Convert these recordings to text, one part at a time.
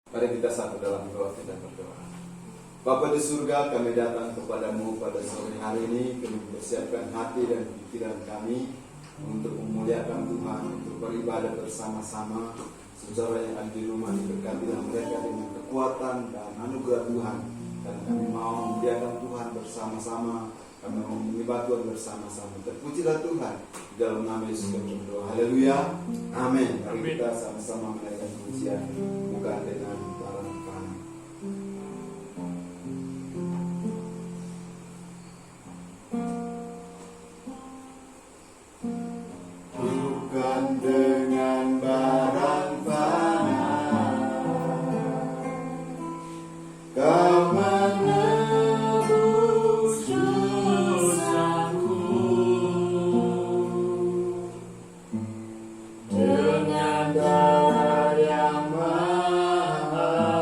Mari kita satu dalam doa, kita berdoa. Bapa di surga, kami datang kepadamu pada sore hari ini. Kami mempersiapkan hati dan pikiran kami untuk memuliakan Tuhan, untuk beribadah bersama-sama. Saudara yang ada di rumah, diberkatilah mereka dengan kekuatan dan anugerah Tuhan. Dan kami mau memuliakan Tuhan bersama-sama. Kami mau menyembah Tuhan bersama-sama. Terpujilah Tuhan. Di dalam nama Yesus kami berdoa. Haleluya. Amin. Mari kita sama-sama menaikkan pujian, bukan dengan barang panah. Bukan dengan barang panah kau menebus dosaku, dengan darah yang mahal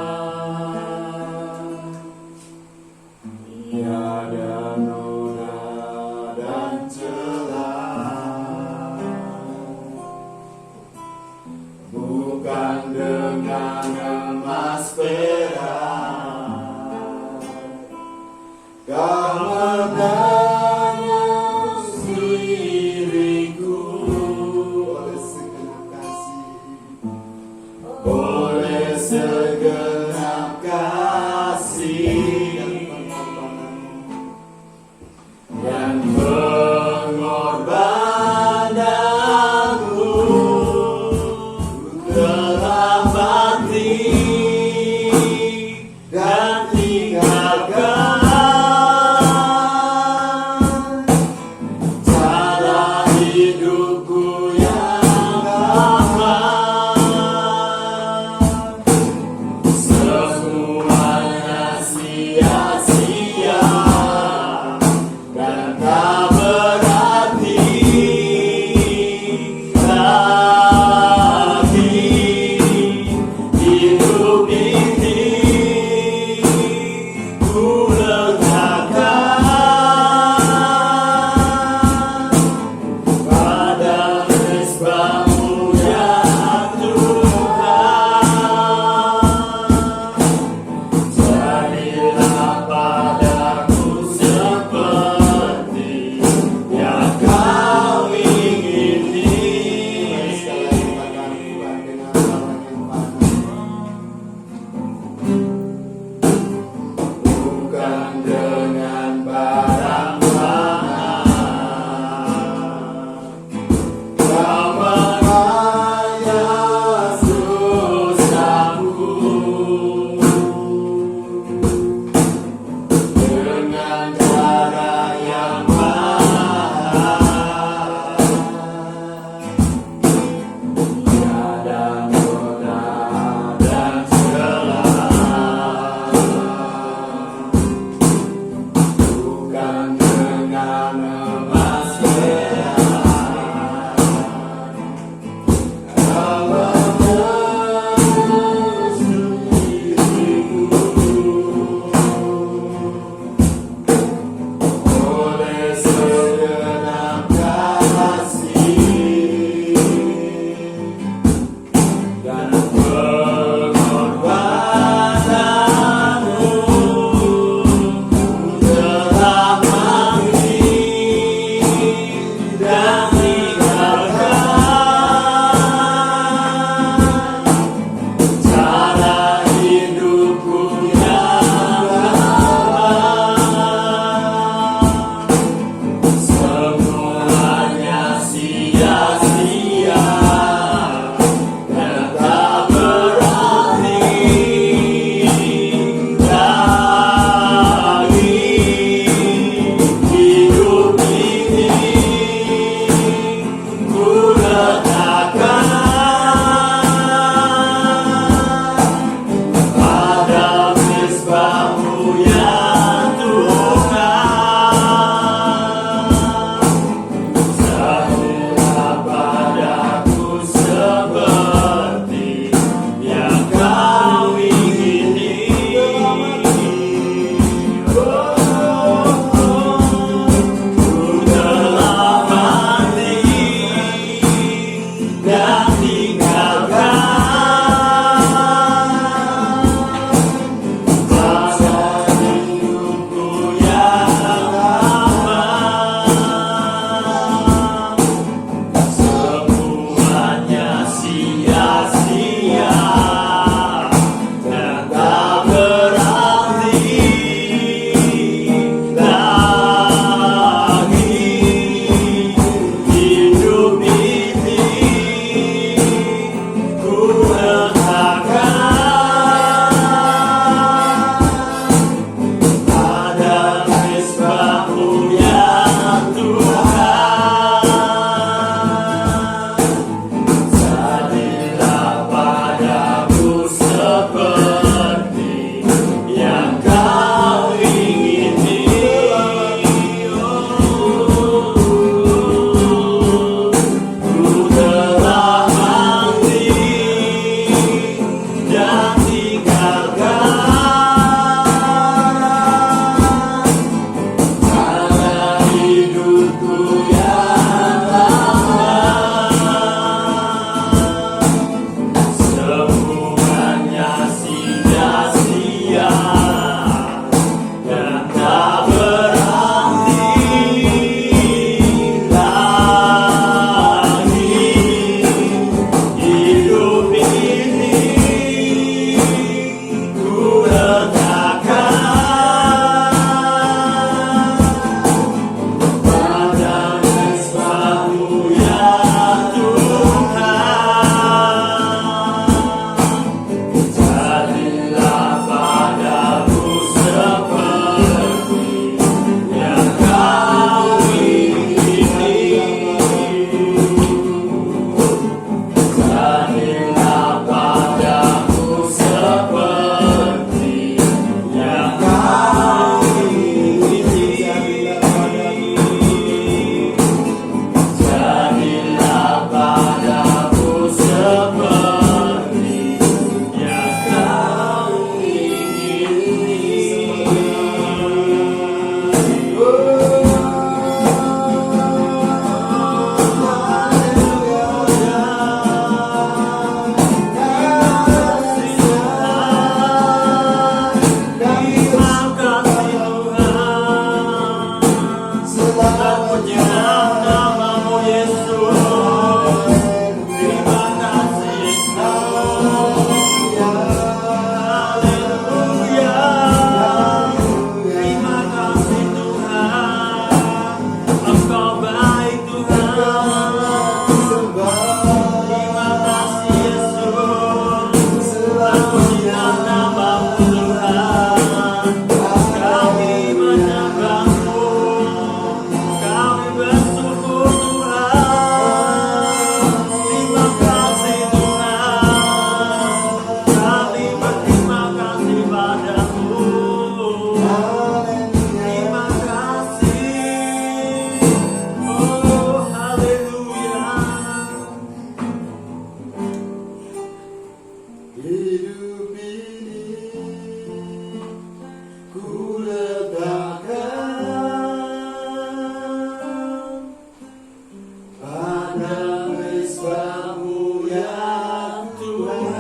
pada mesbah-Mu ya Tuhan.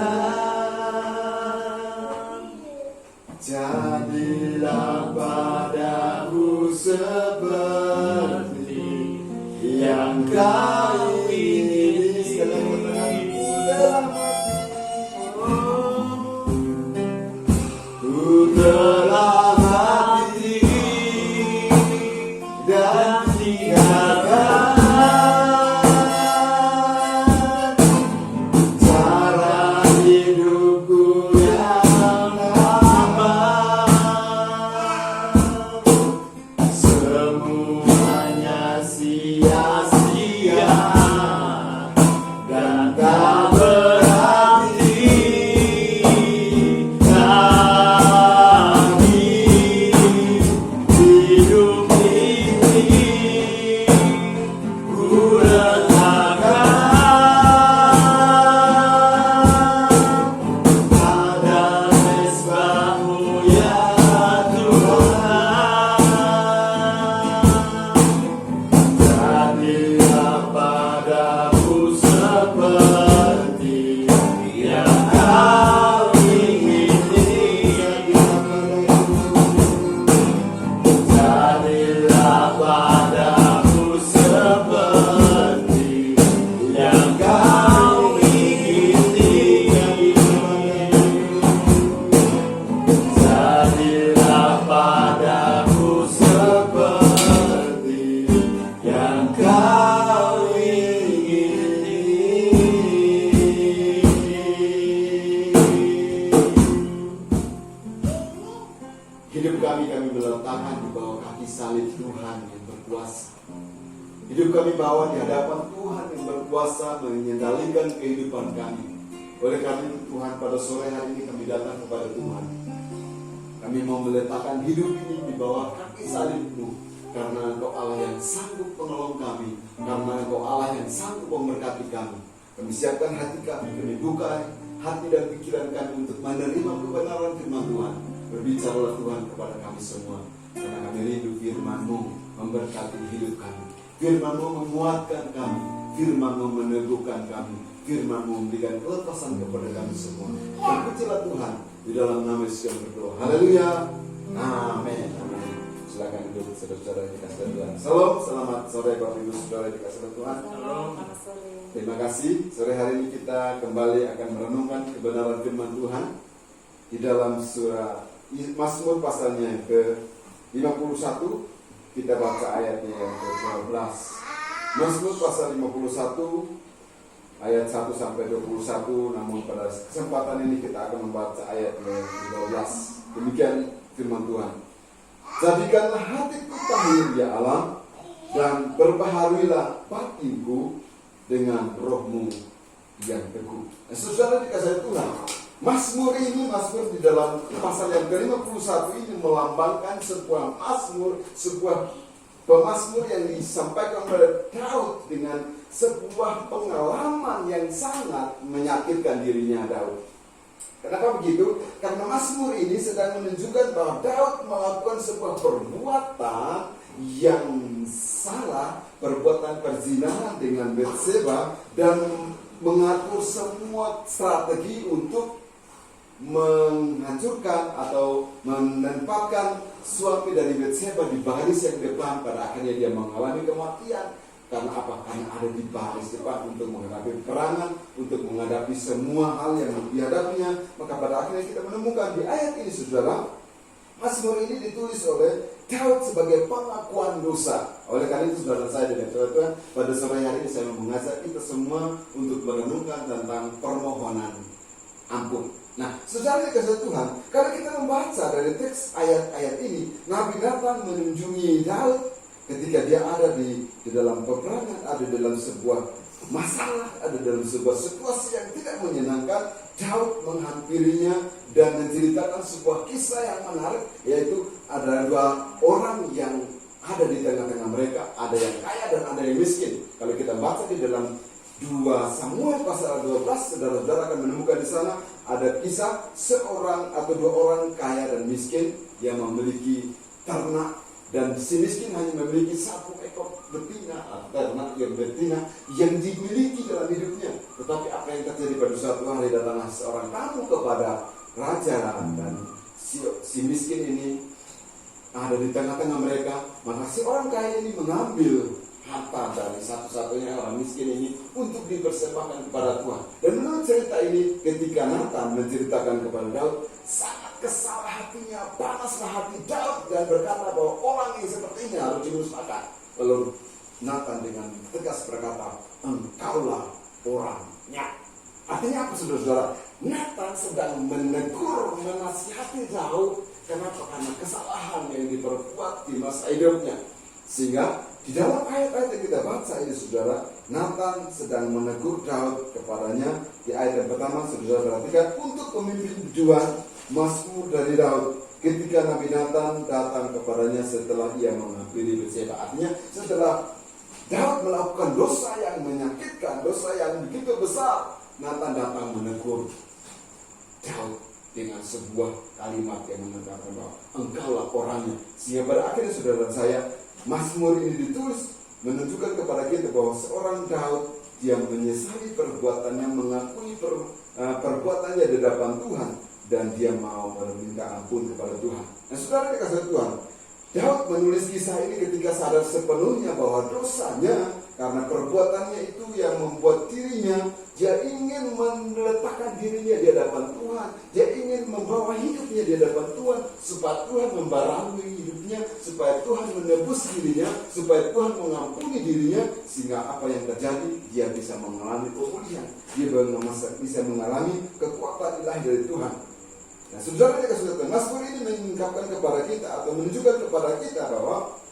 Jadilah padaku seperti yang Kau ingini. Dalam ku telah mati dan tinggalkan cara hidupku yang lama. Semuanya sia-sia dan tak berarti lagi. Hidup ini ku letakkan pada mesbah-Mu ya Tuhan. Jadilah padaku seperti yang Kau ingini. Jadilah padaku seperti yang Kau ingini. Jadilah padaku seperti yang Kau ingini. Hidup kami meletakkan di bawah kaki salib Tuhan yang berkuasa. Hidup kami bawa di hadapan Tuhan yang berkuasa mengendalikan kehidupan kami. Oleh karena itu Tuhan, pada sore hari ini kami datang kepada Tuhan. Kami mau meletakkan hidup ini di bawah kaki salib-Mu, karena Engkau Allah yang sanggup menolong kami, karena Engkau Allah yang sanggup memberkati kami. Kami siapkan hati kami buka hati dan pikiran kami untuk menerima kebenaran firman Tuhan. Berbicaralah Tuhan kepada kami semua, karena kami rindu firman-Mu memberkati hidup kami. Firman-Mu menguatkan kami, firman-Mu meneguhkan kami, firman-Mu memberikan kelepasan kepada kami semua. Terpujilah Tuhan, di dalam nama Yesus kami berdoa. Haleluya. Amin. Amin. Silakan duduk saudara-saudara dikasih Tuhan. Salam, selamat sore Bapak Ibu Saudara dikasih Tuhan. Salam. Terima kasih. Sore hari ini kita kembali akan merenungkan kebenaran firman Tuhan di dalam surah Mazmur pasalnya yang ke-51. Kita baca ayatnya yang ke-12. Mazmur pasal 51 ayat 1 sampai 21. Namun pada kesempatan ini kita akan membaca ayat yang ke-12. Demikian firman Tuhan. Jadikanlah hatiku tahir ya Allah, dan berbaharuilah batinku dengan roh-Mu yang teguh. Saudara dikasihi Tuhan, Mazmur ini, Mazmur di dalam pasal yang ke-51 ini melambangkan sebuah Mazmur, sebuah pemazmur yang disampaikan oleh Daud dengan sebuah pengalaman yang sangat menyakitkan dirinya Daud. Kenapa begitu? Karena Mazmur ini sedang menunjukkan bahwa Daud melakukan sebuah perbuatan yang salah, perbuatan perzinahan dengan Batseba, dan mengatur semua strategi untuk menghancurkan atau menempatkan suami dari Batseba di baris yang depan. Pada akhirnya dia mengalami kematian. Karena apa? Karena ada di baris depan untuk menghadapi peperangan, untuk menghadapi semua hal yang dihadapinya. Maka pada akhirnya kita menemukan di ayat ini, saudara, Mazmur ini ditulis oleh Daud sebagai pengakuan dosa. Oleh karena itu, saudara saya dan saudara, pada sore hari ini saya mengajak kita semua untuk merenungkan tentang permohonan ampun. Nah, saudara dikasihi Tuhan, kalau kita membaca dari teks ayat-ayat ini, Nabi Nathan menunjukkan Daud ketika dia ada di dalam peperangan, ada dalam sebuah masalah, ada dalam sebuah situasi yang tidak menyenangkan. Daud menghampirinya dan menceritakan sebuah kisah yang menarik, yaitu ada dua orang yang ada di tengah-tengah mereka, ada yang kaya dan ada yang miskin. Kalau kita baca di dalam 2 Samuel pasal 12, saudara-saudara akan menemukan di sana ada kisah seorang atau 2 orang kaya dan miskin yang memiliki ternak, dan si miskin hanya memiliki 1 ekor betina atau ternak yang betina yang dimiliki dalam hidupnya. Tetapi apa yang terjadi pada suatu hari, datanglah seorang tamu kepada raja, dan si miskin ini ada di tengah-tengah mereka. Maka si orang kaya ini mengambil harta dari satu-satunya orang miskin ini untuk dipersembahkan kepada Tuhan. Dan menurut cerita ini, ketika Nathan menceritakan kepada Daud, sangat kesal hatinya, panaslah hati Daud, dan berkata bahwa orang yang seperti ini harus dimusnahkan. Lalu Nathan dengan tegas berkata, engkaulah orangnya. Artinya apa, saudara-saudara? Nathan sedang menegur, menasihati Daud. Kenapa? Karena kesalahan yang diperbuat di masa hidupnya. Sehingga di dalam ayat-ayat yang kita baca ini, saudara, Nathan sedang menegur Daud kepadanya. Di ayat yang pertama, saudara perhatikan, untuk pemimpin juang Mazmur dari Daud. Ketika Nabi Nathan datang kepadanya setelah ia menghampiri Betseba. Artinya setelah Daud melakukan dosa yang menyakitkan, dosa yang begitu besar, Nathan datang menegur Daud dengan sebuah kalimat yang mengatakan bahwa engkaulah orangnya. Sehingga pada akhirnya, saudara saya, Mazmur ini ditulis menunjukkan kepada kita bahwa seorang Daud, dia menyesali perbuatannya, mengakui perbuatannya di hadapan Tuhan, dan dia mau meminta ampun kepada Tuhan. Nah, saudara dikasih Tuhan, Daud menulis kisah ini ketika sadar sepenuhnya bahwa dosanya karena perbuatannya itu yang membuat dirinya, dia ingin meletakkan dirinya di hadapan Tuhan, dia ingin membawa hidupnya di hadapan Tuhan, supaya Tuhan membarui hidupnya, supaya Tuhan menebus dirinya, supaya Tuhan mengampuni dirinya, sehingga apa yang terjadi, dia bisa mengalami pemulihan, dia bisa mengalami kekuatan ilahi dari Tuhan. Nah, saudara yang kasih, Mazmur ini mengungkapkan kepada kita atau menunjukkan kepada kita bahwa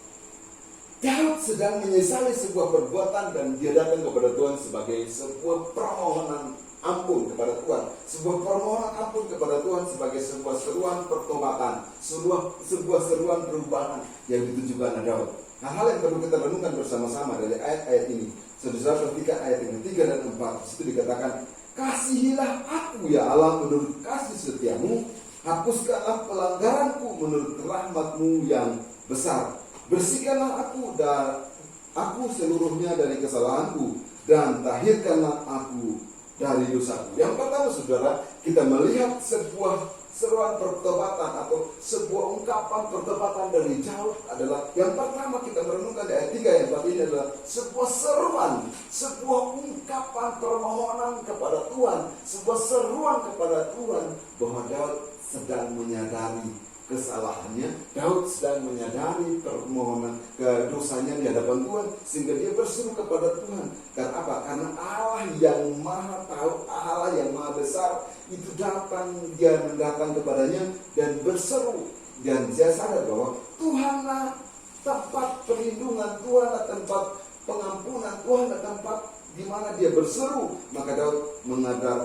Daud sedang menyesali sebuah perbuatan, dan dia datang kepada Tuhan sebagai sebuah permohonan ampun kepada Tuhan, sebuah permohonan ampun kepada Tuhan sebagai sebuah seruan pertobatan, sebuah seruan perubahan yang ditujukan oleh Daud. Hal-hal yang perlu kita renungkan bersama-sama dari ayat-ayat ini. Saudara perhatikan ayat yang 3 dan 4. Di situ dikatakan, kasihilah aku ya Allah menurut kasih setiamu, hapuskanlah pelanggaranku menurut rahmatmu yang besar. Bersihkanlah aku seluruhnya dari kesalahanku, dan tahirkanlah aku dari dosaku. Yang pertama, saudara, kita melihat sebuah seruan pertobatan atau sebuah ungkapan pertobatan dari Daud adalah, yang pertama kita merenungkan di ayat 3 yang tadi ini adalah sebuah seruan, sebuah ungkapan permohonan kepada Tuhan, sebuah seruan kepada Tuhan bahwa Daud sedang menyadari kesalahannya, Daud sedang menyadari permohonan dosanya di hadapan Tuhan, sehingga dia berseru kepada Tuhan. Karena apa? Karena Allah yang maha tahu, Allah yang maha besar itu datang, dia mendatang kepadanya dan berseru, dan dia sadar bahwa Tuhanlah tempat perlindungan, Tuhanlah tempat pengampunan, Tuhanlah tempat di mana dia berseru. Maka Daud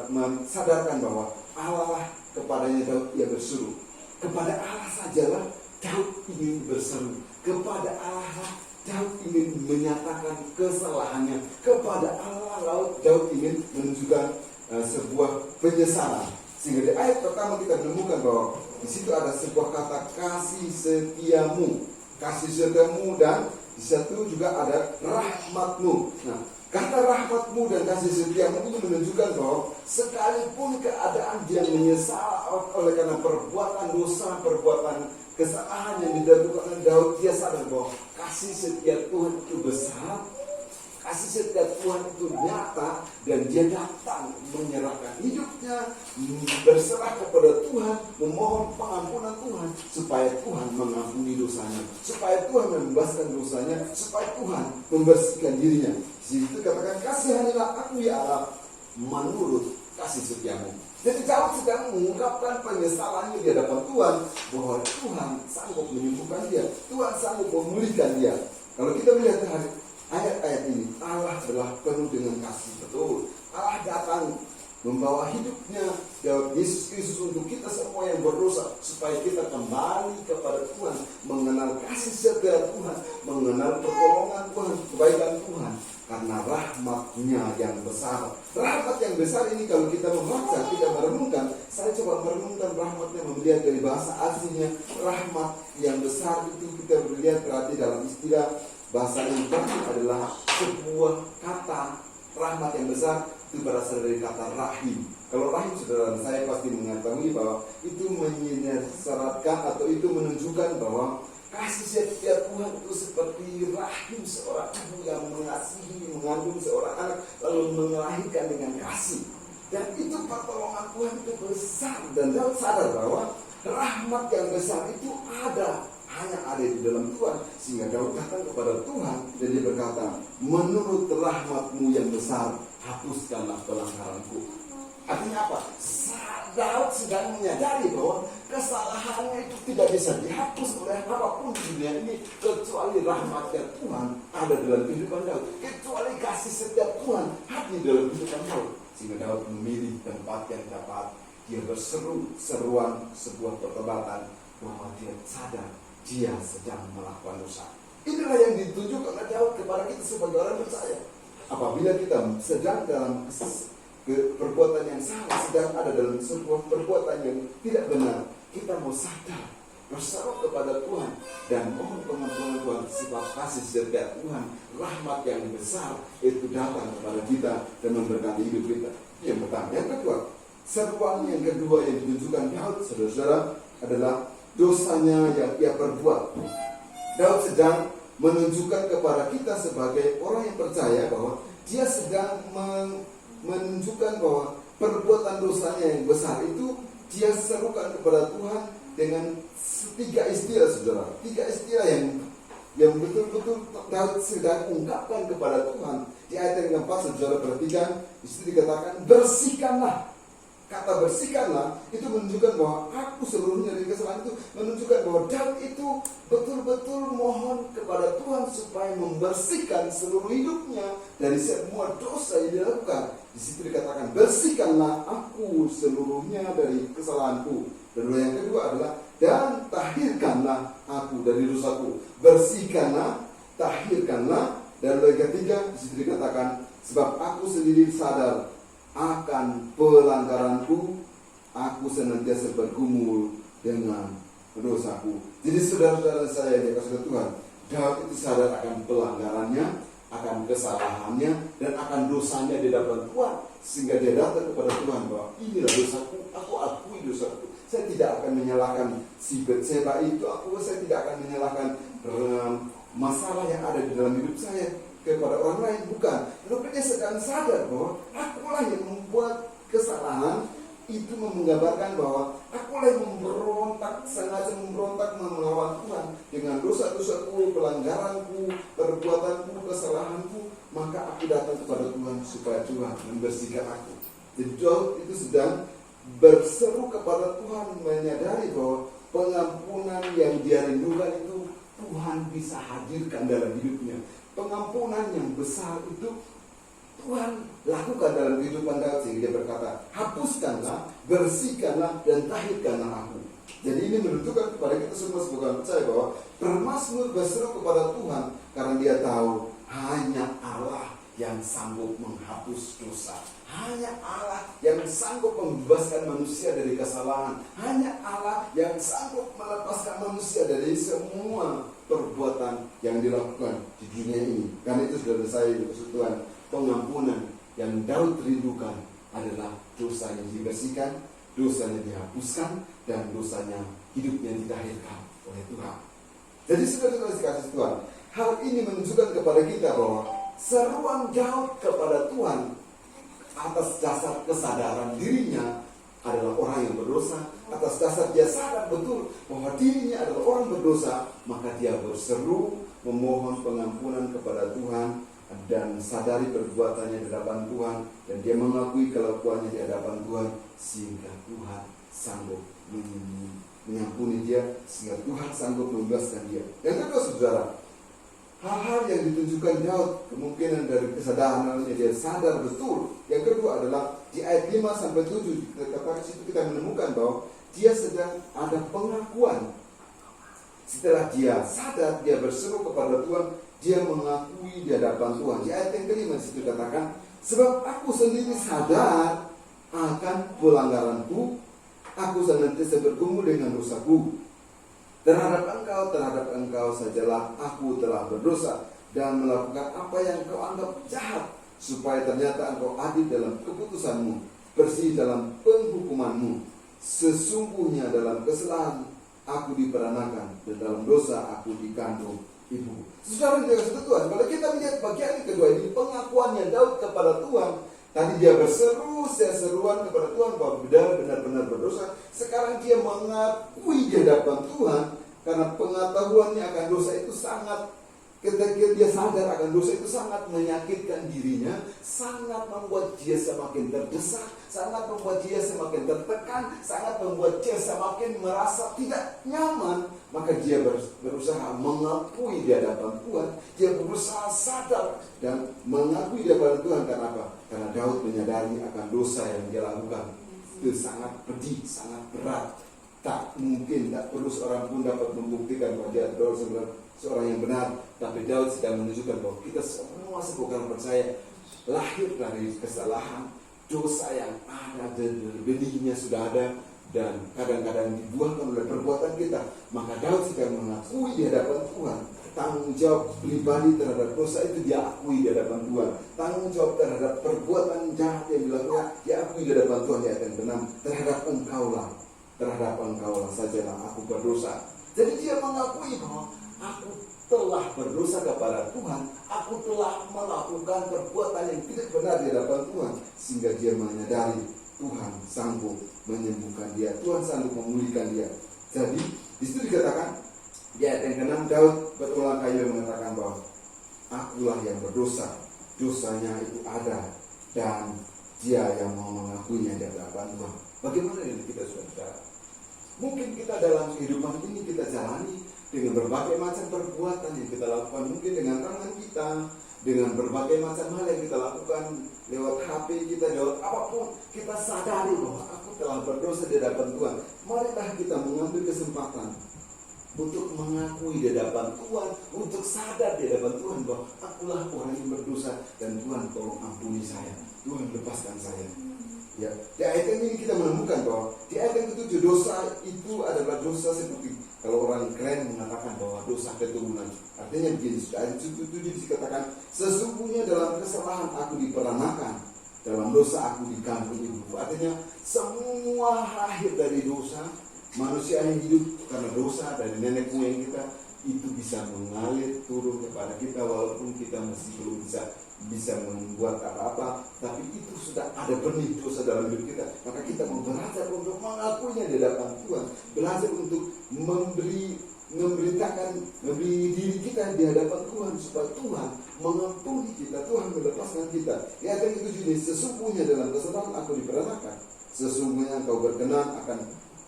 mensadarkan bahwa Allah kepadanya Daud ia berseru. Kepada Allah sajalah Daud ingin berseru. Kepada Allah Daud ingin menyatakan kesalahannya. Kepada Allah Daud ingin menunjukkan sebuah penyesalan. Sehingga di ayat pertama kita menemukan bahwa di situ ada sebuah kata kasih setiamu, dan di situ juga ada rahmatmu. Nah, kata rahmatmu dan kasih setiamu ini menunjukkan bahwa sekalipun keadaan dia menyesal oleh karena perbuatan dosa, perbuatan kesalahan yang dilakukan oleh Daud, dia sadar bahwa kasih setia Tuhan itu besar, kasih setia Tuhan itu nyata, dan dia datang menyerahkan hidupnya, berserah kepada Tuhan, memohon pengampunan Tuhan, supaya Tuhan mengampuni dosanya, supaya Tuhan membebaskan dosanya, supaya Tuhan membersihkan dirinya. Di situ katakan, kasihanilah aku ya Allah menurut kasih setiamu. Jadi Daud sedang mengungkapkan penyesalannya di hadapan Tuhan, bahwa Tuhan sanggup menyembuhkan dia, Tuhan sanggup memulihkan dia. Kalau kita melihat ayat-ayat ini, Allah adalah penuh dengan kasih. Betul, Allah datang membawa hidupnya Yesus Kristus untuk kita semua yang berdosa, supaya kita kembali kepada Tuhan, mengenal kasih setia Tuhan, mengenal pertolongan Tuhan, kebaikan Tuhan, karena rahmatnya yang besar. Rahmat yang besar ini kalau kita membaca, kita merenungkan, saya coba merenungkan rahmatnya, melihat dari bahasa aslinya. Rahmat yang besar itu kita melihat berarti dalam istilah bahasa Ibrani adalah sebuah kata rahmat yang besar, itu berasal dari kata rahim. Kalau rahim, saudara, saya pasti mengetahui bahwa itu menyeratkan atau itu menunjukkan bahwa kasih setia Tuhan itu seperti rahim seorang ibu yang mengasihi, mengandung seorang anak, lalu melahirkan dengan kasih. Dan itu pertolongan Tuhan itu besar, dan Daud sadar bahwa rahmat yang besar itu hanya ada di dalam Tuhan. Sehingga Daud datang kepada Tuhan dan dia berkata, menurut rahmat-Mu yang besar, hapuskanlah pelanggaranku. Artinya apa? Daud sedang menyadari bahwa kesalahannya itu tidak bisa dihapus oleh apapun di dunia ini, kecuali rahmatnya Tuhan ada dalam kehidupan Daud, kecuali kasih setia Tuhan hadir dalam kehidupan Daud. Sehingga Daud memilih tempat yang dapat dia berseru-seruan sebuah pertobatan, bahwa dia sadar dia sedang melakukan dosa. Inilah yang ditunjukkan oleh Daud kepada kita sebagai orang percaya. Apabila kita sedang dalam perbuatan yang salah, sedang ada dalam sebuah perbuatan yang tidak benar, kita mau sadar, berseru kepada Tuhan dan mohon pengampunan Tuhan, sebab kasih setia Tuhan, rahmat yang besar itu datang kepada kita dan memberkati hidup kita. Yang pertama. Yang kedua, seruan yang kedua yang ditunjukkan Daud, saudara-saudara, adalah dosanya yang ia perbuat. Daud sedang menunjukkan kepada kita sebagai orang yang percaya bahwa dia sedang menunjukkan bahwa perbuatan dosanya yang besar itu dia serukan kepada Tuhan dengan 3 istilah, saudara. 3 istilah yang betul-betul Daud sedang ungkapkan kepada Tuhan. Di ayat yang keempat, saudara perhatikan, di situ dikatakan bersihkanlah. Kata bersihkanlah itu menunjukkan bahwa aku seluruhnya dari kesalahan itu, menunjukkan bahwa Daud itu betul-betul mohon kepada Tuhan supaya membersihkan seluruh hidupnya dari semua dosa yang dilakukan. Di situ dikatakan bersihkanlah aku seluruhnya dari kesalahanku. Dan yang kedua adalah dan tahirkanlah aku dari dosaku. Bersihkanlah, tahirkanlah. Dan yang ketiga di situ dikatakan sebab aku sendiri sadar akan pelanggaranku, aku senantiasa bergumul dengan dosaku. Jadi saudara-saudara saya yang dikasihi Tuhan, Daud itu sadar akan pelanggarannya, akan kesalahannya, dan akan dosanya di hadapan Tuhan. Sehingga dia datang kepada Tuhan bahwa inilah dosaku, aku akui dosaku. Saya tidak akan menyalahkan si Betseba itu, saya tidak akan menyalahkan masalah yang ada di dalam hidup saya kepada orang lain, bukan. Tetapi dia sedang sadar bahwa akulah yang membuat kesalahan. Itu menggambarkan bahwa akulah yang memberontak, sengaja memberontak melawan Tuhan dengan dosa-dosaku, pelanggaranku, perbuatanku, kesalahanku. Maka aku datang kepada Tuhan supaya Tuhan membersihkan aku. Jadi Daud itu sedang berseru kepada Tuhan, menyadari bahwa pengampunan yang dia rindukan itu Tuhan bisa hadirkan dalam hidupnya. Pengampunan yang besar itu Tuhan lakukan dalam kehidupan Daud, sehingga dia berkata, hapuskanlah, bersihkanlah, dan tahirkanlah aku. Jadi ini menunjukkan kepada kita semua sebagai orang percaya bahwa bermazmur berseru kepada Tuhan karena dia tahu hanya Allah yang sanggup menghapus dosa. Hanya Allah yang sanggup membebaskan manusia dari kesalahan. Hanya Allah yang sanggup melepaskan manusia dari semua perbuatan yang dilakukan di dunia ini. Karena itu saudara saya Tuhan, pengampunan yang Daud rindukan adalah dosa yang dibersihkan, dosanya dihapuskan, dan dosanya hidupnya ditahirkan oleh Tuhan. Jadi saudara-saudara dikasih Tuhan, hal ini menunjukkan kepada kita bahwa seruan Daud kepada Tuhan atas dasar kesadaran dirinya adalah orang yang berdosa, atas dasar dia sadar betul bahwa dirinya adalah orang berdosa, maka dia berseru memohon pengampunan kepada Tuhan dan sadari perbuatannya di hadapan Tuhan, dan dia mengakui kelakuannya di hadapan Tuhan, sehingga Tuhan sanggup mengampuni dia, sehingga Tuhan sanggup membebaskan dia. Yang kedua saudara, hal-hal yang ditunjukkan Daud kemungkinan dari kesadarannya, dia sadar betul. Yang kedua adalah di ayat 5-7 kata situ kita menemukan bahwa dia sedang ada pengakuan. Setelah dia sadar, dia berseru kepada Tuhan, dia mengakui di hadapan Tuhan. Di ayat yang kelima situ katakan, sebab aku sendiri sadar akan pelanggaranku, aku senantiasa bergumul dengan dosaku. Terhadap engkau sajalah aku telah berdosa, dan melakukan apa yang kau anggap jahat, supaya ternyata engkau adil dalam keputusanmu, bersih dalam penghukumanmu. Sesungguhnya dalam kesalahan aku diperanakan, dan dalam dosa aku dikandung ibu. Saudara yang dikasihi Tuhan, kalau kita melihat bagian kedua ini, pengakuannya Daud kepada Tuhan. Tadi dia seruan kepada Tuhan bahwa benar-benar berdosa. Sekarang dia mengakui di hadapan Tuhan, karena pengetahuannya akan dosa itu sangat, ketika dia sadar akan dosa itu sangat menyakitkan dirinya, sangat membuat dia semakin terdesak, sangat membuat dia semakin tertekan, sangat membuat dia semakin merasa tidak nyaman. Maka dia berusaha mengakui di hadapan Tuhan. Dia berusaha sadar dan mengakui di hadapan Tuhan. Karena apa? Karena Daud menyadari akan dosa yang dia lakukan. Itu sangat pedih, sangat berat. Tak mungkin, tak perlu seorang pun dapat membuktikan bahwa dia adalah seorang yang benar. Tapi Daud sedang menunjukkan bahwa kita semua sebagai percaya lahir dari kesalahan, dosa yang ada, benihnya sudah ada, dan kadang-kadang dibuahkan oleh perbuatan kita. Maka Daud sedang mengakui di hadapan Tuhan. Tanggung jawab pribadi terhadap dosa itu dia akui di hadapan Tuhan. Tanggung jawab terhadap perbuatan jahat yang dilakukan dia akui di hadapan Tuhan. Dia akan benar terhadap engkaulah sajalah aku berdosa. Jadi dia mengakui bahwa aku telah berdosa kepada Tuhan, aku telah melakukan perbuatan yang tidak benar di hadapan Tuhan, sehingga dia menyadari Tuhan sanggup menyembuhkan dia, Tuhan sanggup memulihkan dia. Jadi di situ dikatakan di ayat yang ke-6, Daud berulang kali mengatakan bahwa akulah yang berdosa, dosanya itu ada, dan dia yang mau mengakuinya di hadapan Tuhan. Bagaimana ini kita saudara? Mungkin kita dalam kehidupan ini kita jalani dengan berbagai macam perbuatan yang kita lakukan, mungkin dengan tangan kita, dengan berbagai macam hal yang kita lakukan lewat HP kita, lewat apapun, kita sadari bahwa aku telah berdosa di hadapan Tuhan. Marilah kita mengambil kesempatan untuk mengakui di hadapan Tuhan, untuk sadar di hadapan Tuhan bahwa akulah orang yang berdosa, dan Tuhan tolong ampuni saya, Tuhan lepaskan saya. Ya, di ayat ini kita menemukan bahwa di ayat yang ke-7 dosa itu adalah dosa seperti kalau orang keren mengatakan bahwa dosa keturunan. Artinya begini, ayat 7 dikatakan sesungguhnya dalam kesalahan aku diperanakan, dalam dosa aku dikandung ibu. Artinya semua lahir dari dosa. Manusia yang hidup karena dosa dari nenek moyang kita itu bisa mengalir turun kepada kita, walaupun kita masih belum bisa membuat apa-apa, tapi itu sudah ada benih dosa dalam hidup kita. Maka kita mau belajar untuk mengakuinya di hadapan Tuhan, belajar untuk memberi diri kita di hadapan Tuhan, supaya Tuhan mengampuni kita, Tuhan melepaskan kita. Ya, dan itu jadi sesungguhnya dalam kesalahan aku diperanakan, sesungguhnya engkau berkenan akan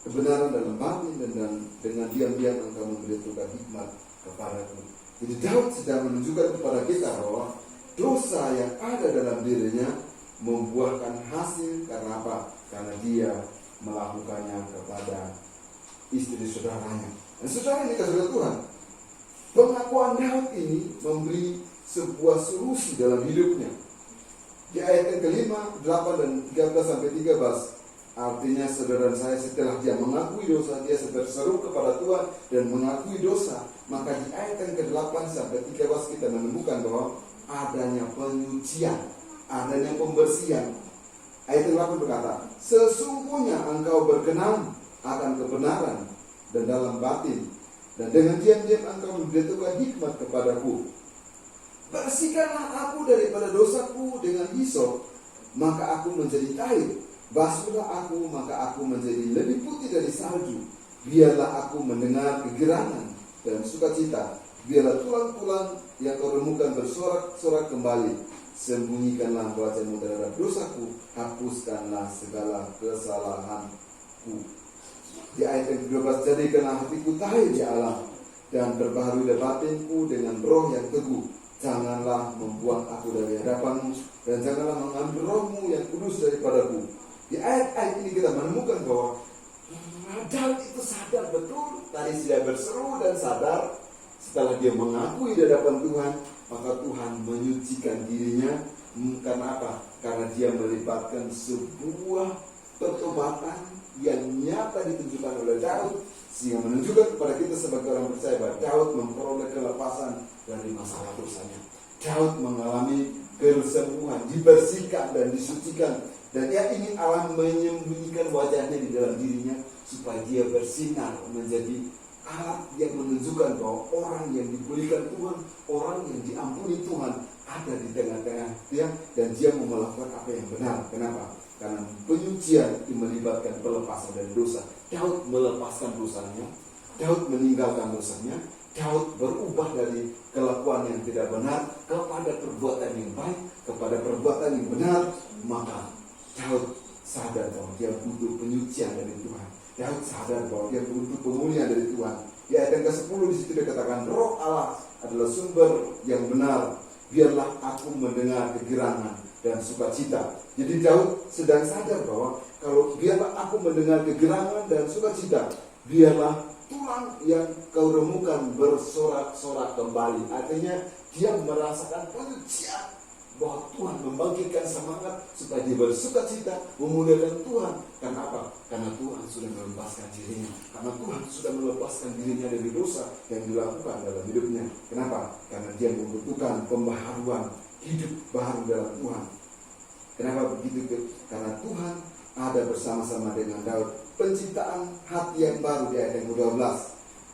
kebenaran dalam batin, dan dengan diam-diam engkau memberitahukan hikmat kepadaku. Jadi Daud sedang menunjukkan kepada kita bahwa dosa yang ada dalam dirinya membuahkan hasil. Karena apa? Karena dia melakukannya kepada istri saudaranya. Dan saudara ini kasih Tuhan, pengakuan Daud ini memberi sebuah solusi dalam hidupnya. Di ayat yang ke-5, 8 dan 13 sampai 13. Artinya saudara saya, setelah dia mengakui dosa, dia berseru kepada Tuhan dan mengakui dosa. Maka di ayat yang ke-8 sampai 13 kita menemukan bahwa adanya penyucian, adanya pembersihan. Ayat yang 8 berkata, sesungguhnya engkau berkenan akan kebenaran dan dalam batin, dan dengan diam-diam engkau memberitahukan hikmat kepadaku. Bersihkanlah aku daripada dosaku dengan hisop, maka aku menjadi cair. Basuhlah aku, maka aku menjadi lebih putih dari salju. Biarlah aku mendengar kegirangan dan sukacita. Biarlah tulang-tulang yang kau remukan bersorak-sorak kembali. Sembunyikanlah wajahmu terhadap dosaku, hapuskanlah segala kesalahanku. Di ayat yang ke-12, jadikanlah hatiku tahir ya Allah, dan perbaharui batinku dengan roh yang teguh. Janganlah membuang aku dari hadapanmu, dan janganlah mengambil rohmu yang kudus daripadaku. Di ayat-ayat ini kita menemukan bahwa Daud itu sadar betul, tadi sudah berseru dan sadar. Setelah dia mengakui di hadapan Tuhan, maka Tuhan menyucikan dirinya. Karena apa? Karena dia melibatkan sebuah pertobatan yang nyata ditunjukkan oleh Daud, Sehingga menunjukkan kepada kita sebagai orang percaya bahwa Daud memperoleh kelepasan dari masalah dosanya. Daud mengalami kesembuhan, dibersihkan dan disucikan. Dan dia ingin Allah menyembunyikan wajahnya di dalam dirinya supaya dia bersinar menjadi alat yang menunjukkan bahwa orang yang dipulihkan Tuhan, orang yang diampuni Tuhan ada di tengah-tengah dia, dan dia mau melakukan apa yang benar. Kenapa? Karena penyucian melibatkan pelepasan dari dosa. Daud melepaskan dosanya, Daud meninggalkan dosanya, Daud berubah dari kelakuan yang tidak benar kepada perbuatan yang baik, kepada perbuatan yang benar. Maka Daud sadar bahwa dia butuh penyucian dari Tuhan. Daud sadar bahwa dia butuh pemulihan dari Tuhan. Di ayat yang ke-10 di situ dikatakan, Roh Allah adalah sumber yang benar. Biarlah aku mendengar kegirangan dan sukacita. Jadi Daud sedang sadar bahwa kalau biarlah aku mendengar kegirangan dan sukacita, biarlah tulang yang kau remukan bersorak-sorak kembali. Artinya dia merasakan penyucian, bahwa Tuhan membangkitkan semangat supaya dia bersukacita, memuliakan Tuhan. Karena apa? Karena Tuhan sudah melepaskan dirinya. Karena Tuhan sudah melepaskan dirinya dari dosa yang dilakukan dalam hidupnya. Kenapa? Karena dia membutuhkan pembaharuan hidup baru dalam Tuhan. Kenapa begitu? Karena Tuhan ada bersama-sama dengan Daud. Penciptaan hati yang baru di ayat yang ke-12.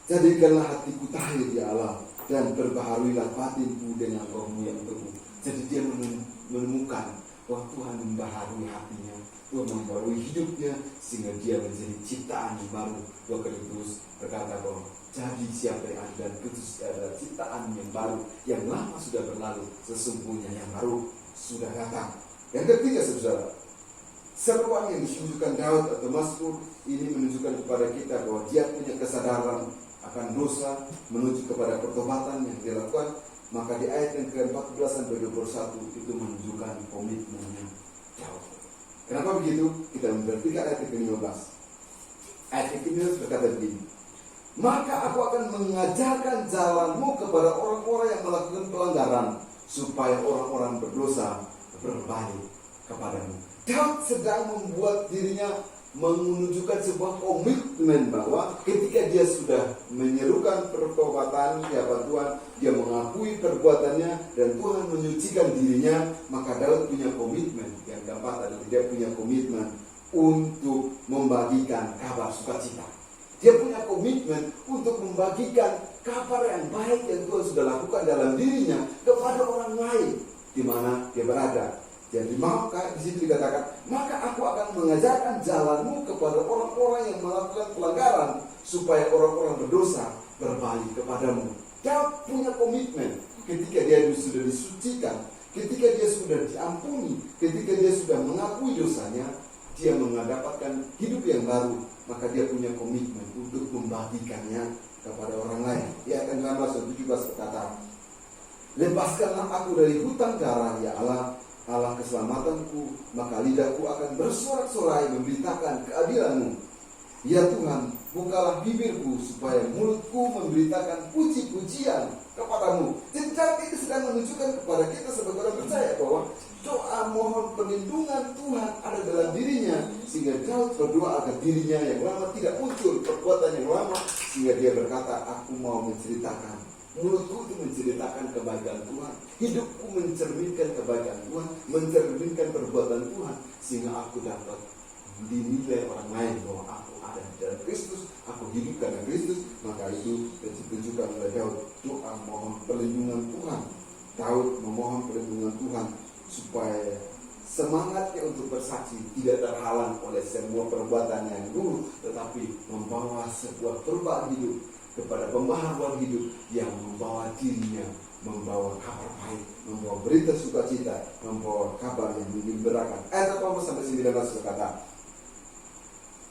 Jadikanlah hatiku tahir ya Allah, dan perbaharuilah batinku dengan rohmu yang teguh. Jadi dia menemukan bahwa Tuhan membaharui hatinya, Tuhan membaharui hidupnya, sehingga dia menjadi ciptaan yang baru. 2 Korintus berkata bahwa jadi siapa yang ada dan kudus adalah ciptaan yang baru, yang lama sudah berlalu, sesungguhnya yang baru sudah datang. Yang ketiga, saudara, seruan yang ditunjukkan Daud atau Mazmur ini menunjukkan kepada kita bahwa dia punya kesadaran akan dosa, menuju kepada pertobatan yang dilakukan. Maka di ayat yang ke-14 sampai 21 itu menunjukkan komitmennya Daud. Kenapa begitu? Kita memperhatikan ayat ke-15. Ayat ke-15 berkata begini, maka aku akan mengajarkan jalanmu kepada orang-orang yang melakukan pelanggaran, supaya orang-orang berdosa berbalik kepadamu. Daud sedang membuat dirinya menunjukkan sebuah komitmen bahwa ketika dia sudah menyerukan pertobatan kepada Tuhan, dia mengakui perbuatannya dan Tuhan menyucikan dirinya, maka Daud punya komitmen. Yang keempat adalah dia punya komitmen untuk membagikan kabar sukacita. Dia punya komitmen untuk membagikan kabar yang baik yang Tuhan sudah lakukan dalam dirinya kepada orang lain di mana dia berada. Jadi maka di situ dikatakan, maka aku akan mengajarkan jalanmu kepada orang-orang yang melakukan pelanggaran, supaya orang-orang berdosa berbalik kepadamu. Daud punya komitmen ketika dia sudah disucikan, ketika dia sudah diampuni, ketika dia sudah mengakui dosanya, dia mendapatkan hidup yang baru, maka dia punya komitmen untuk membagikannya kepada orang lain. Ya, ayat 16-17 berkata, lepaskanlah aku dari hutang darah ya Allah, Allah keselamatanku, maka lidahku akan bersorak-sorai memberitakan keadilan-Mu. Ya Tuhan, bukalah bibirku supaya mulutku memberitakan puji-pujian kepadamu. Jadi Daud ini sedang menunjukkan kepada kita sebagai orang percaya bahwa doa mohon perlindungan Tuhan ada dalam dirinya, sehingga Daud berdoa agar dirinya yang lama tidak muncul perbuatan yang lama, sehingga dia berkata, aku mau menceritakan. Mulutku itu menceritakan kebaikan Tuhan, hidupku mencerminkan kebaikan Tuhan, mencerminkan perbuatan Tuhan, sehingga aku dapat dinilai orang lain bahwa aku ada di dalam Kristus, aku hidup karena Kristus. Maka itu ditunjukkan oleh Daud, doa mohon perlindungan Tuhan. Daud memohon perlindungan Tuhan supaya semangatnya untuk bersaksi tidak terhalang oleh semua perbuatan yang dulu, tetapi membawa sebuah perubahan hidup kepada pembaharuan hidup yang membawa dirinya, membawa kabar baik, membawa berita sukacita, membawa kabar yang menggembirakan. Ayat 18-19 berkata,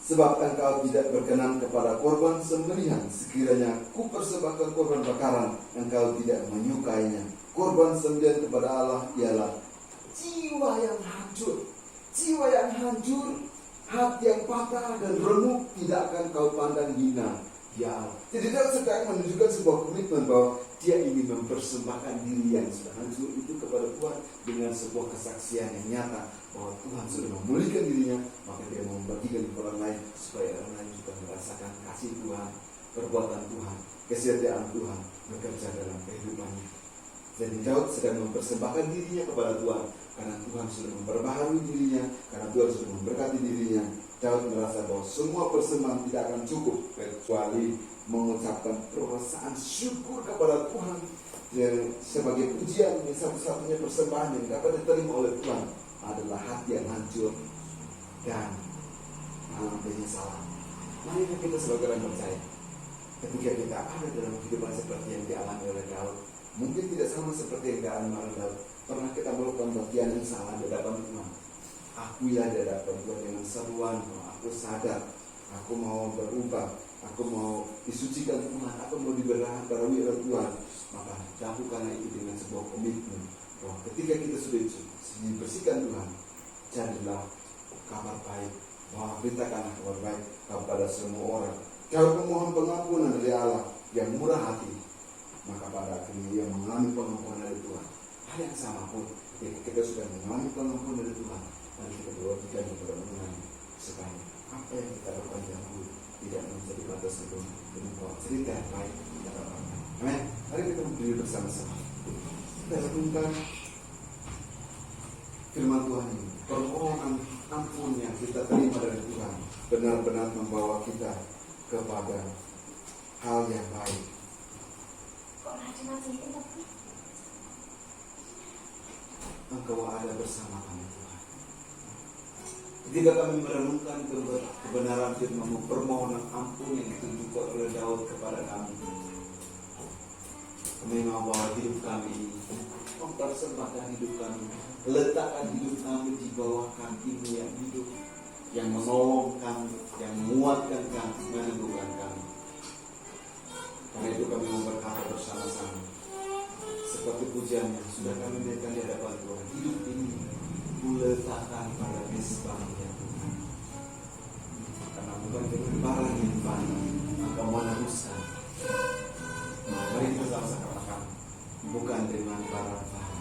sebab engkau tidak berkenan kepada korban sembelihan, sekiranya ku persembahkan korban bakaran, engkau tidak menyukainya. Korban sembelihan kepada Allah ialah jiwa yang hancur, hati yang patah dan remuk tidak akan kau pandang hina. dia Allah. Jadi Daud sedang menunjukkan sebuah komitmen bahwa dia ingin mempersembahkan diri yang sudah hancur itu kepada Tuhan dengan sebuah kesaksian yang nyata bahwa Tuhan sudah memulihkan dirinya, maka dia mau membagikan kepada orang lain supaya orang lain juga merasakan kasih Tuhan, perbuatan Tuhan, kesetiaan Tuhan bekerja dalam kehidupannya. Jadi Daud sedang mempersembahkan dirinya kepada Tuhan karena Tuhan sudah memperbaharui dirinya, karena Tuhan sudah memberkati dirinya. Daud merasa bahwa semua persembahan tidak akan cukup kecuali mengucapkan perasaan syukur kepada Tuhan sebagai pujian. Satu-satunya persembahan yang dapat diterima oleh Tuhan adalah hati yang hancur dan penyesalan. Mari kita sebagai orang percaya, ketika kita ada dalam kehidupan seperti yang dialami oleh Daud, mungkin tidak sama seperti yang dialami oleh Daud. Pernah kita melakukan bagian yang salah di hadapan Tuhan. Akuilah di hadapan Tuhan dengan seruan, aku sadar, aku mau berubah, aku mau disucikan Tuhan, aku mau diberkati oleh Tuhan. Maka lakukanlah itu dengan sebuah komitmen bahwa ketika kita sudah dibersihkan Tuhan, jadilah kabar baik, bahwa beritakanlah kabar baik kepada semua orang. Kalau memohon pengampunan dari Allah yang murah hati, maka pada akhirnya dia mengalami pengampunan dari Tuhan. Hal yang sama pun, ketika kita sudah mengalami pengampunan dari Tuhan, mari kita berdoa kepada Tuhan supaya apa yang kita lakukan dahulu tidak menjadi batas untuk membawa cerita yang baik kepada orang lain. Amin. Mari kita berdiri bersama-sama. Kita renungkan firman Tuhan ini. Permohonan ampun yang kita terima dari Tuhan benar-benar membawa kita kepada hal yang baik. Engkau ada bersama kami Tuhan. Ketika kami merenungkan kebenaran firman-Mu, permohonan ampun yang ditunjukkan oleh Daud kepada kami, kami mau bawa hidup kami, mempersembahkan hidup kami, letakkan hidup kami di bawah kaki-Mu yang hidup, yang menolong kami, yang menguatkan kami, meneguhkan kami. Karena itu kami mau berkata bersama-sama, seperti pujian yang sudah kami berikan di hadapan Tuhan, hidup ini kuletakkan pada mezbah ya Tuhan. Karena bukan dengan barang yang fana, Engkau menebuskan. Mari kita sama-sama katakan, bukan dengan barang fana.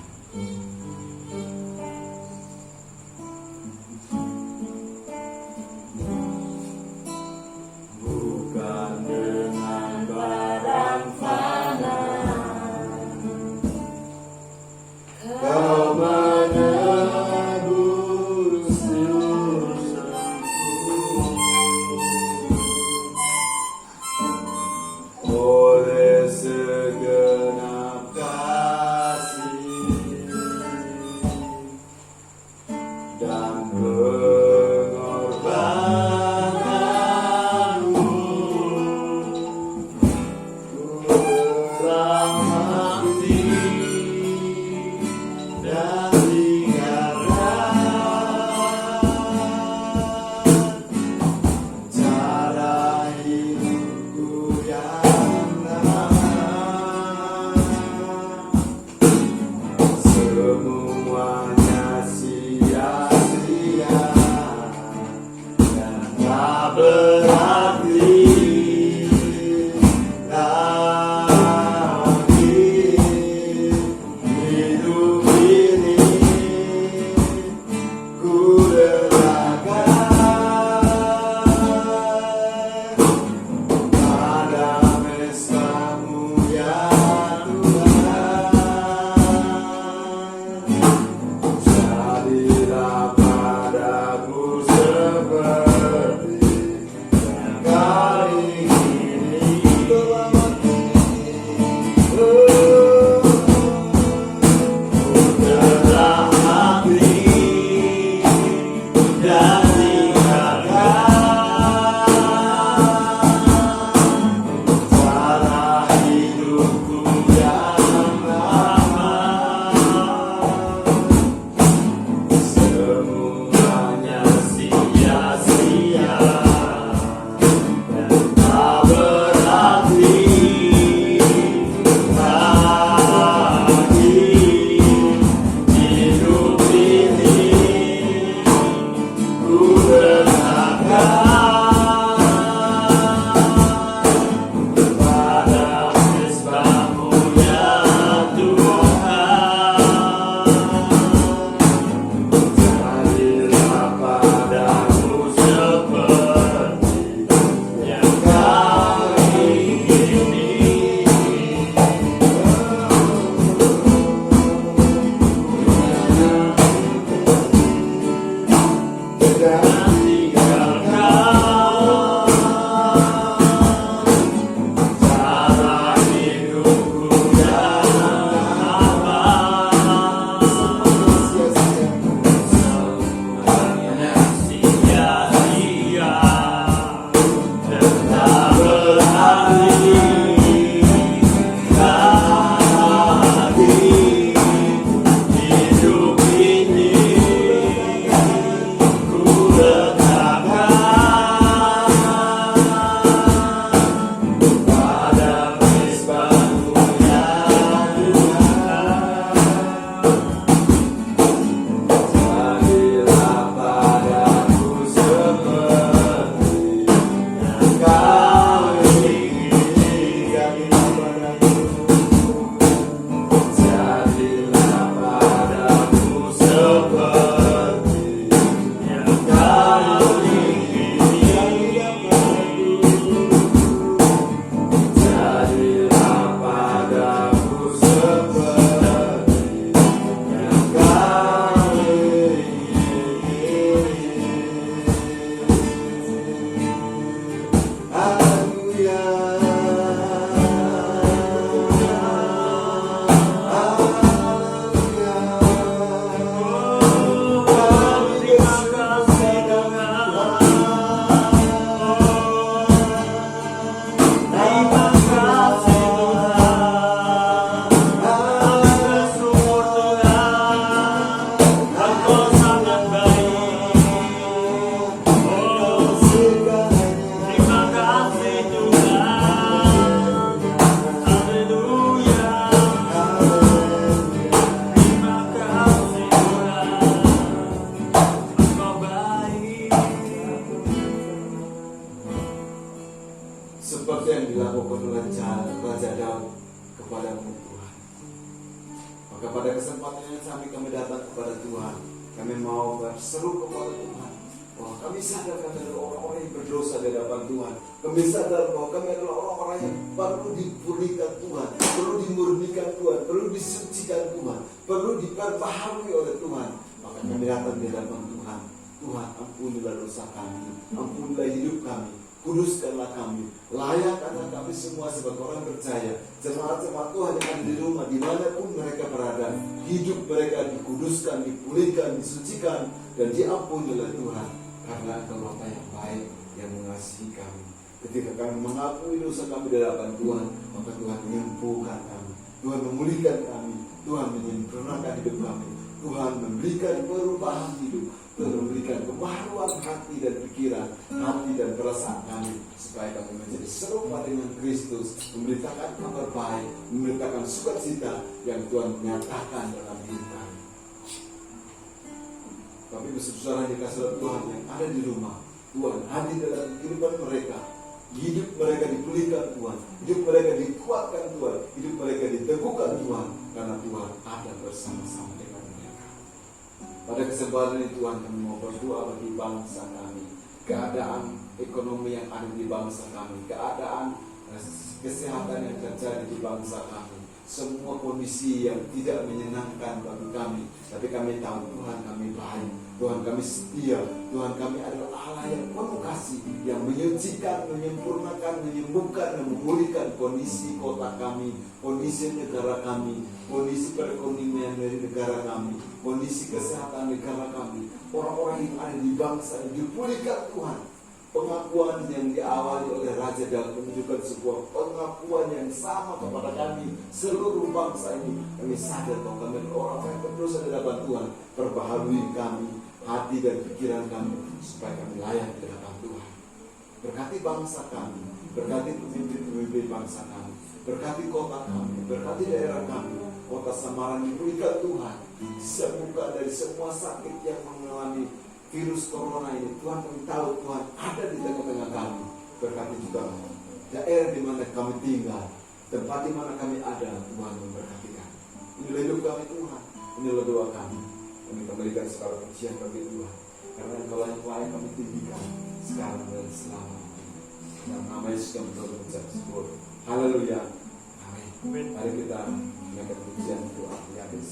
Dan diampuni oleh Tuhan, karena Engkau Bapa yang baik yang mengasihi kami. Ketika kami mengakui dosa kami di hadapan Tuhan, maka Tuhan menyembuhkan kami, Tuhan memulihkan kami, Tuhan menyempurnakan hidup kami, Tuhan memberikan perubahan hidup, Tuhan memberikan kebaharuan hati dan pikiran, hati dan perasaan kami, supaya kami menjadi serupa dengan Kristus, memberitakan kabar baik, memberitakan sukacita yang Tuhan nyatakan dalam hidup kami. Tapi besar-besaran dikasih Tuhan yang ada di rumah, Tuhan hadir dalam kehidupan mereka, hidup mereka dipulihkan Tuhan, hidup mereka dikuatkan Tuhan, hidup mereka diteguhkan Tuhan, karena Tuhan ada bersama-sama dengan mereka. Pada kesempatan ini Tuhan, kami mau berdoa bagi bangsa kami, keadaan ekonomi yang ada di bangsa kami, keadaan kesehatan yang terjadi di bangsa kami, semua kondisi yang tidak menyenangkan bagi kami, tapi kami tahu Tuhan kami baik, Tuhan kami setia, Tuhan kami adalah Allah yang penuh kasih, yang menyucikan, menyempurnakan, menyembuhkan, dan memulihkan kondisi kota kami, kondisi negara kami, kondisi perekonomian dari negara kami, kondisi kesehatan negara kami, orang-orang yang ada di bangsa ini dipulihkan Tuhan. Pengakuan yang diawali oleh Raja Daud menunjukkan sebuah pengakuan yang sama kepada kami seluruh bangsa ini. Kami sadar bahwa kami adalah orang yang berdosa di hadapan Tuhan. Perbaharui kami, hati dan pikiran kami, supaya kami layak di hadapan Tuhan. Berkati bangsa kami, berkati pemimpin-pemimpin bangsa kami, berkati kota kami, berkati daerah kami. Kota Samarang dipulihkan Tuhan, disembuhkan dari semua sakit yang mengalami virus corona ini. Tuhan, kami tahu Tuhan ada di tengah-tengah kami. Berkati juga daerah di mana kami tinggal, tempat di mana kami ada. Tuhan memberkati kami. Inilah hidup kami Tuhan, inilah doa kami. Kami kembalikan segala pujian bagi Tuhan, karena Engkau yang layak kami tinggikan sekarang dan selamanya. Dalam nama Yesus kami mengucap syukur. Haleluya. Amin. Mari kita menaikkan pujian doa di habis.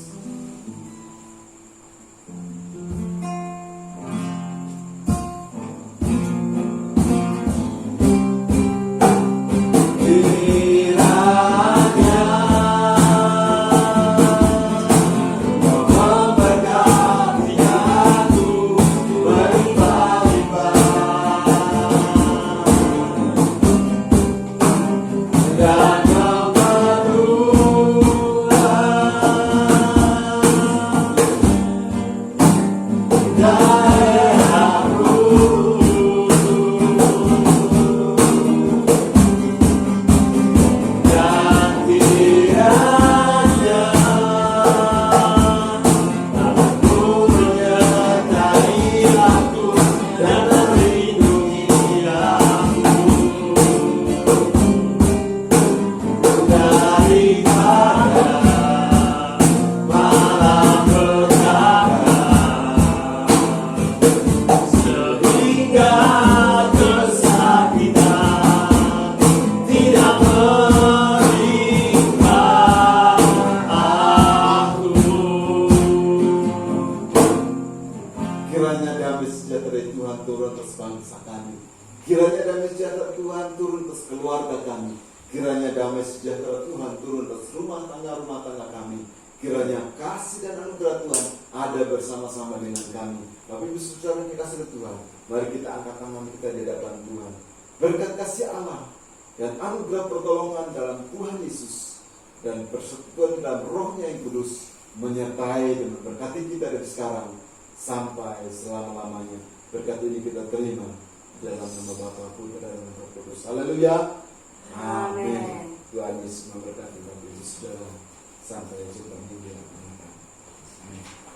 Kiranya damai sejahtera Tuhan turun atas bangsa kami. Kiranya damai sejahtera Tuhan turun atas keluarga kami. Kiranya damai sejahtera Tuhan turun atas rumah tangga kami. Kiranya kasih dan anugerah Tuhan ada bersama-sama dengan kami. Bapak Ibu Saudara yang dikasihi Tuhan, mari kita angkat tangan kita di hadapan Tuhan. Berkat kasih Allah dan anugerah pertolongan dalam Tuhan Yesus dan persekutuan dalam Roh-Nya yang kudus menyertai dan memberkati kita dari sekarang sampai selama-lamanya. Berkat ini kita terima dalam nama Bapa, Putra dan Roh Kudus. Haleluya. Amin. Tuhan Yesus memberkati Bapak Ibu Saudara. Sampai jumpa di video akan datang. Amin.